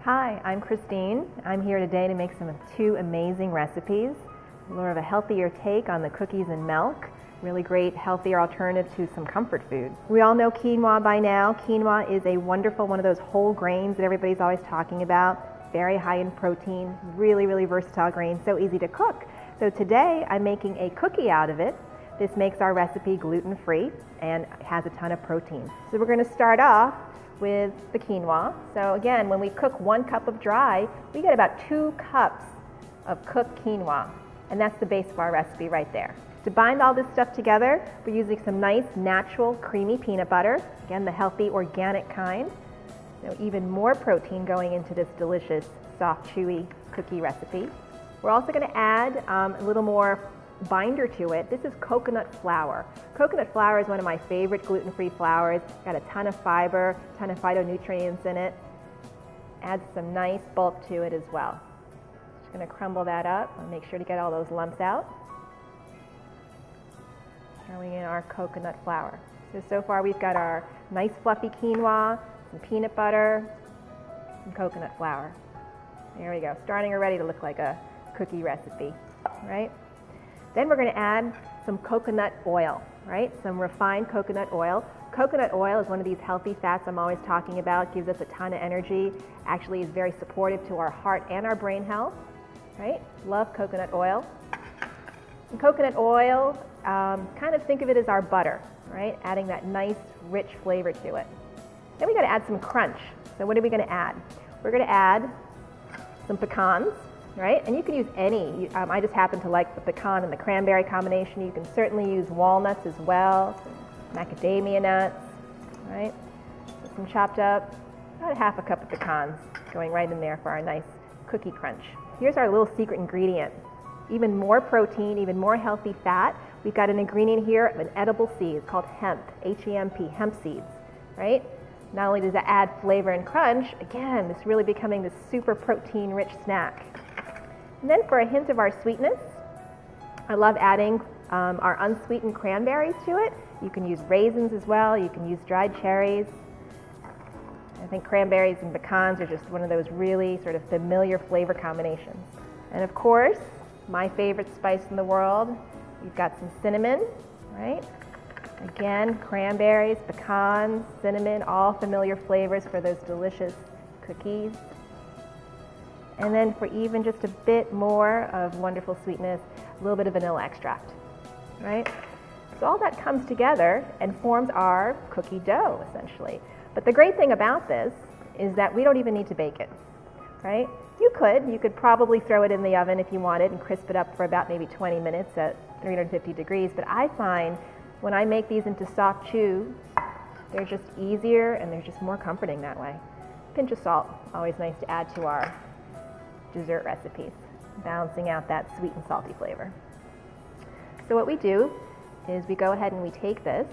Hi, I'm Christine. I'm here today to make two amazing recipes. More of a healthier take on the cookies and milk. Really great, healthier alternative to some comfort food. We all know quinoa by now. Quinoa is a wonderful, one of those whole grains that everybody's always talking about. Very high in protein, really versatile grain, so easy to cook. So today I'm making a cookie out of it. This makes our recipe gluten-free and has a ton of protein. So we're going to start off with the quinoa. So again, when we cook 1 cup of dry, we get about 2 cups of cooked quinoa. And that's the base of our recipe right there. To bind all this stuff together, we're using some nice, natural, creamy peanut butter. Again, the healthy, organic kind. So even more protein going into this delicious, soft, chewy cookie recipe. We're also going to add a little more binder to it. This is coconut flour. Coconut flour is one of my favorite gluten-free flours. Got a ton of fiber, ton of phytonutrients in it. Adds some nice bulk to it as well. Just going to crumble that up and make sure to get all those lumps out. Throwing in our coconut flour. So far we've got our nice fluffy quinoa, some peanut butter, some coconut flour. There we go, starting already to look like a cookie recipe, right? Then we're going to add some coconut oil, right? Some refined coconut oil. Coconut oil is one of these healthy fats I'm always talking about. Gives us a ton of energy. Actually is very supportive to our heart and our brain health, right? Love coconut oil. And coconut oil, kind of think of it as our butter, right? Adding that nice, rich flavor to it. Then we got to add some crunch. So what are we going to add? We're going to add some pecans. Right? And you can use any. I just happen to like the pecan and the cranberry combination. You can certainly use walnuts as well, macadamia nuts, right? So some chopped up, about 1/2 cup of pecans going right in there for our nice cookie crunch. Here's our little secret ingredient. Even more protein, even more healthy fat. We've got an ingredient here of an edible seed. It's called hemp, H-E-M-P, hemp seeds, right? Not only does it add flavor and crunch, again, it's really becoming this super protein-rich snack. And then for a hint of our sweetness, I love adding our unsweetened cranberries to it. You can use raisins as well. You can use dried cherries. I think cranberries and pecans are just one of those really sort of familiar flavor combinations. And of course, my favorite spice in the world, we've got some cinnamon, right? Again, cranberries, pecans, cinnamon, all familiar flavors for those delicious cookies. And then for even just a bit more of wonderful sweetness, a little bit of vanilla extract, right? So all that comes together and forms our cookie dough, essentially. But the great thing about this is that we don't even need to bake it, right? You could probably throw it in the oven if you wanted and crisp it up for about maybe 20 minutes at 350 degrees. But I find when I make these into soft chews, they're just easier and they're just more comforting that way. Pinch of salt, always nice to add to our dessert recipes, balancing out that sweet and salty flavor. So what we do is we go ahead and we take this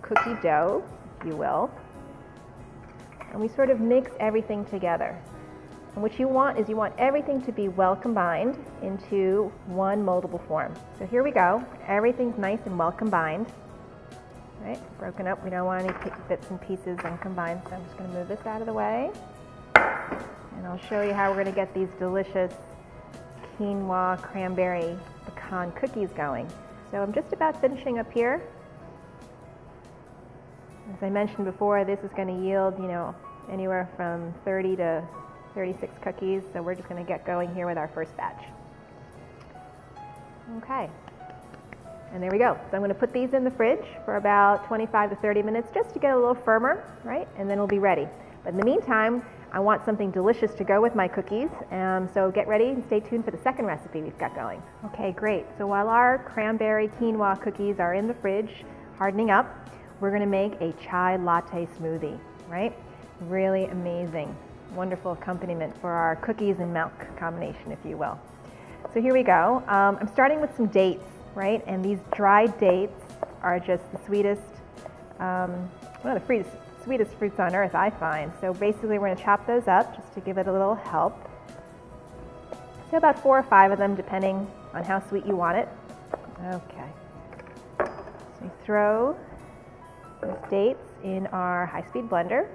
cookie dough, if you will, and we sort of mix everything together. And what you want is you want everything to be well combined into one moldable form. So here we go. Everything's nice and well combined, right? Broken up. We don't want any bits and pieces uncombined, so I'm just going to move this out of the way. And I'll show you how we're going to get these delicious quinoa, cranberry, pecan cookies going. So I'm just about finishing up here. As I mentioned before, this is going to yield, anywhere from 30 to 36 cookies. So we're just going to get going here with our first batch. Okay. And there we go. So I'm going to put these in the fridge for about 25 to 30 minutes just to get a little firmer, right? And then we'll be ready. But in the meantime, I want something delicious to go with my cookies, so get ready and stay tuned for the second recipe we've got going. Okay, great. So while our cranberry quinoa cookies are in the fridge, hardening up, we're going to make a chai latte smoothie, right? Really amazing, wonderful accompaniment for our cookies and milk combination, if you will. So here we go. I'm starting with some dates, right? And these dried dates are just the sweetest, one of the sweetest fruits on earth, I find. So basically we're going to chop those up just to give it a little help. So about 4 or 5 of them, depending on how sweet you want it. Okay. So we throw those dates in our high-speed blender.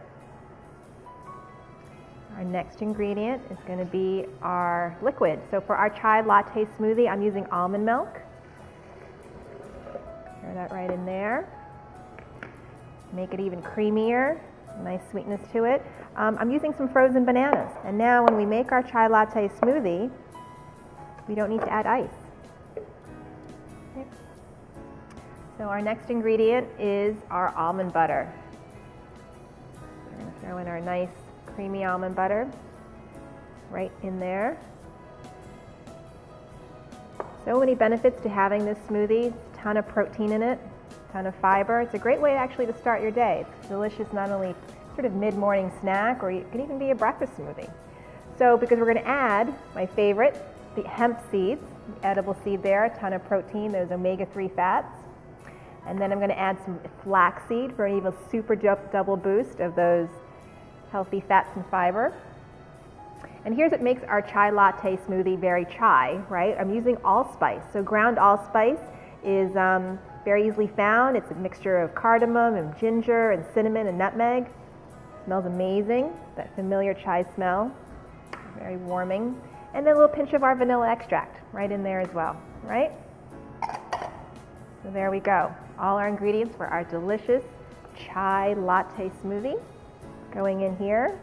Our next ingredient is going to be our liquid. So for our chai latte smoothie, I'm using almond milk. Pour that right in there. Make it even creamier, nice sweetness to it. I'm using some frozen bananas. And now when we make our chai latte smoothie, we don't need to add ice. Okay. So our next ingredient is our almond butter. We're going to throw in our nice creamy almond butter right in there. So many benefits to having this smoothie. A ton of protein in it, a ton of fiber. It's a great way actually to start your day. It's delicious, not only sort of mid-morning snack, or it can even be a breakfast smoothie. So because we're going to add my favorite, the hemp seeds, edible seed there, a ton of protein, those omega-3 fats. And then I'm going to add some flaxseed for an even super double boost of those healthy fats and fiber. And here's what makes our chai latte smoothie very chai, right? I'm using allspice. So ground allspice is very easily found. It's a mixture of cardamom and ginger and cinnamon and nutmeg. It smells amazing, that familiar chai smell, very warming. And then a little pinch of our vanilla extract right in there as well, right? So there we go. All our ingredients for our delicious chai latte smoothie going in here.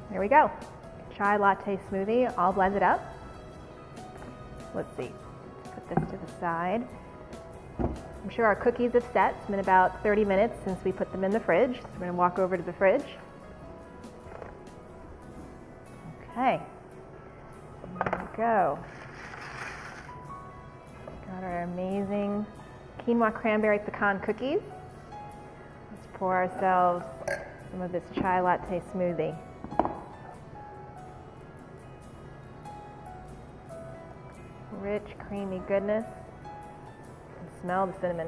There we go. Chai latte smoothie, all blended up. Let's see. Put this to the side. I'm sure our cookies have set. It's been about 30 minutes since we put them in the fridge. So we're going to walk over to the fridge. Okay. There we go. Got our amazing quinoa cranberry pecan cookies. Let's pour ourselves some of this chai latte smoothie. Rich, creamy goodness. You can smell the cinnamon.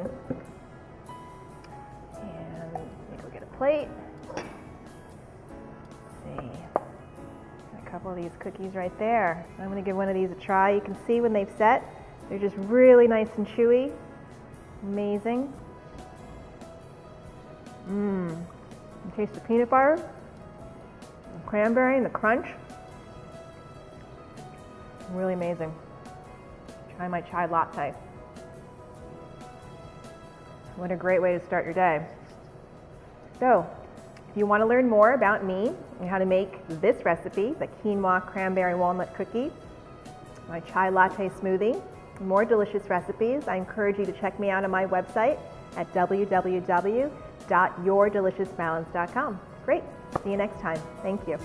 And let me go get a plate. Let's see. Got a couple of these cookies right there. I'm going to give one of these a try. You can see when they've set, they're just really nice and chewy. Amazing. You taste the peanut butter, the cranberry, and the crunch. Really amazing. Try my chai latte. What a great way to start your day. So, if you want to learn more about me and how to make this recipe, the quinoa cranberry walnut cookie, my chai latte smoothie, and more delicious recipes, I encourage you to check me out on my website at www.yourdeliciousbalance.com. Great. See you next time. Thank you.